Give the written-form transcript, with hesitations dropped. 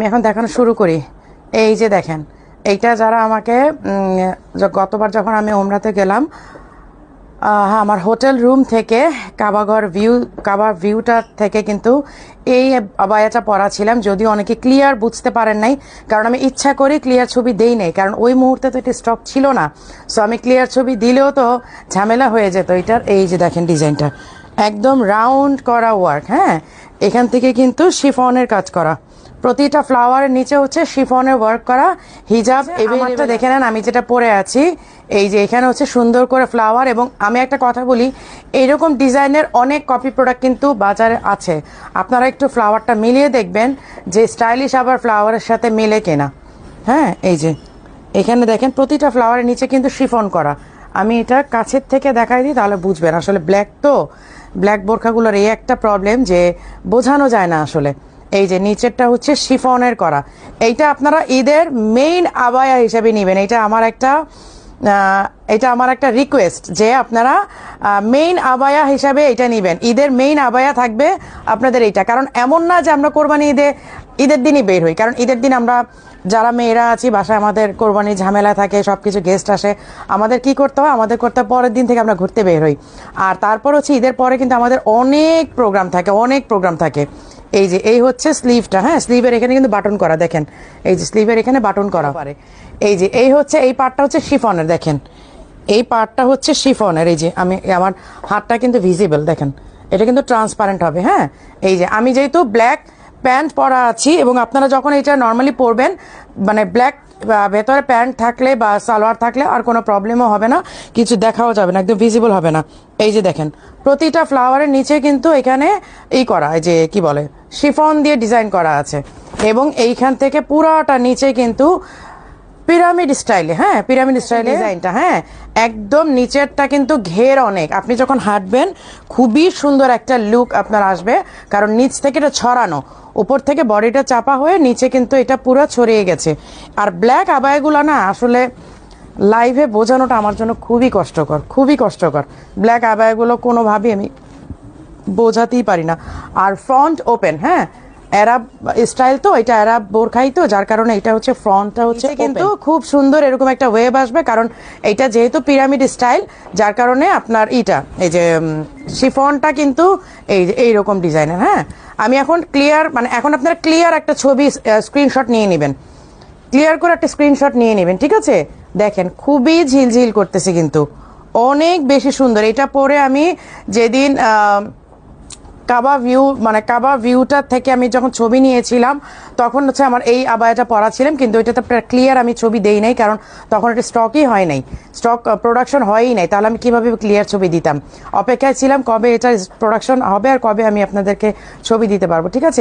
আমি এখন দেখানো শুরু করি। এই যে দেখেন, এইটা যারা আমাকে গতবার যখন আমি ওমরাতে গেলাম, আমার হোটেল রুম থেকে কাবা ভিউটার থেকে কিন্তু এই আবায়াটা পরা ছিলাম। যদিও অনেকে ক্লিয়ার বুঝতে পারেন নাই, কারণ আমি ইচ্ছা করে ক্লিয়ার ছবি দেই নাই, কারণ ওই মুহূর্তে তো এটা স্টক ছিল না। সো আমি ক্লিয়ার ছবি দিলেও তো ঝামেলা হয়ে যেত এটার। এই যে দেখেন ডিজাইনটা একদম রাউন্ড করা ওয়ার্ক, হ্যাঁ, এখান থেকে কিন্তু শিফনের কাজ করা, প্রতিটা ফ্লাওয়ারের নিচে হচ্ছে শিফনের ওয়ার্ক করা হিজাব। আমারটা দেখে নেন, আমি যেটা পরে আছি, এই যে এখানে হচ্ছে সুন্দর করে ফ্লাওয়ার। এবং আমি একটা কথা বলি, এইরকম ডিজাইনের অনেক কপি প্রোডাক্ট কিন্তু বাজারে আছে, আপনারা একটু ফ্লাওয়ারটা মিলিয়ে দেখবেন যে স্টাইলিশ আবার ফ্লাওয়ারের সাথে মিলে কেনা। হ্যাঁ, এই যে এখানে দেখেন প্রতিটা ফ্লাওয়ারের নিচে কিন্তু শিফন করা। আমি এটা কাছের থেকে দেখাই দিই, তাহলে বুঝবেন। আসলে ব্ল্যাক তো, ব্ল্যাক বোরখাগুলোর এই একটা প্রবলেম যে বোঝানো যায় না আসলে। এই যে নিচেরটা হচ্ছে শিফনের করা, এইটা আপনারা ঈদের মেইন আবায়া হিসেবে নেবেন। এটা আমার একটা রিকোয়েস্ট যে আপনারা মেইন আবায়া হিসাবে এটা নেবেন। ঈদের মেইন আবায়া থাকবে আপনাদের এইটা, কারণ এমন না যে আমরা কোরবানি ঈদের দিনই বের হই, কারণ ঈদের দিন আমরা যারা মেয়েরা আছি বাসায়, আমাদের কোরবানি ঝামেলা থাকে, সবকিছু গেস্ট আসে, আমাদের কি করতে হয়, আমাদের করতে হয় পরের দিন থেকে আমরা ঘুরতে বের হই। আর তারপর হচ্ছে ঈদের পরে কিন্তু আমাদের অনেক প্রোগ্রাম থাকে। এই যে এই হচ্ছে স্লিভটা, হ্যাঁ, স্লিভের এখানে কিন্তু বাটন করা, দেখেন এই যে স্লিভের এখানে বাটন করা পারে। এই যে এই পার্টটা হচ্ছে শিফনের, দেখেন এই পার্টটা হচ্ছে শিফনের। এই যে আমার হাতটা কিন্তু ভিজিবল, দেখেন এটা কিন্তু ট্রান্সপারেন্ট হবে। হ্যাঁ, এই যে আমি যেহেতু ব্ল্যাক প্যান্ট পরা আছি, এবং আপনারা যখন এটা নর্মালি পরবেন, মানে ব্ল্যাক ভেতরে প্যান্ট থাকলে বা সালোয়ার থাকলে আর কোনো প্রবলেমও হবে না, কিছু দেখাও যাবে না, একদম ভিজিবল হবে না। এই যে দেখেন প্রতিটা ফ্লাওয়ারের নিচে কিন্তু এখানে করা, এই যে কি বলে, শিফন দিয়ে ডিজাইন করা আছে। এবং এইখান থেকে পুরাটা নিচে কিন্তু পিরামিড স্টাইলে, হ্যাঁ, পিরামিড স্টাইলে ডিজাইনটা, হ্যাঁ, একদম নিচেরটা কিন্তু ঘের অনেক। আপনি যখন হাঁটবেন খুবই সুন্দর একটা লুক আপনার আসবে, কারণ নিচ থেকে এটা ছড়ানো, উপর থেকে বডিটা চাপা হয়ে নিচে কিন্তু এটা পুরো ছড়িয়ে গেছে। আর ব্ল্যাক আবায়াগুলো না আসলে লাইভে বোঝানোটা আমার জন্য খুবই কষ্টকর। ব্ল্যাক আবায়াগুলো কোনোভাবেই আমি বোঝাতেই পারি না। আর ফ্রন্ট ওপেন, হ্যাঁ, অ্যারাব স্টাইল তো, এটা অ্যারাব বোরখাই তো, যার কারণে এটা হচ্ছে ফ্রন্টটা হচ্ছে কিন্তু খুব সুন্দর এরকম একটা ওয়েব আসবে, কারণ এটা যেহেতু পিরামিড স্টাইল, যার কারণে আপনার এই যে শিফনটা কিন্তু এইরকম ডিজাইনের। হ্যাঁ, আমি এখন এখন আপনারা ক্লিয়ার একটা ছবি স্ক্রিনশট নিয়ে নেবেন, ক্লিয়ার করে একটা স্ক্রিনশট নিয়ে নেবেন, ঠিক আছে? দেখেন খুবই ঝিলঝিল করতেছে, কিন্তু অনেক বেশি সুন্দর। এটা পরে আমি যেদিন কাবা ভিউটার থেকে আমি যখন ছবি নিয়েছিলাম, তখন হচ্ছে আমার এই আবায়াটা পরা ছিলাম, কিন্তু ওইটাতে ক্লিয়ার আমি ছবি দেই নাই, কারণ তখন এটা স্টকই হয় নাই, স্টক প্রোডাকশন হয়ই নাই। তাহলে আমি কিভাবে ক্লিয়ার ছবি দিতাম? অপেক্ষায় ছিলাম কবে এটা প্রোডাকশন হবে আর কবে আমি আপনাদেরকে ছবি দিতে পারবো, ঠিক আছে?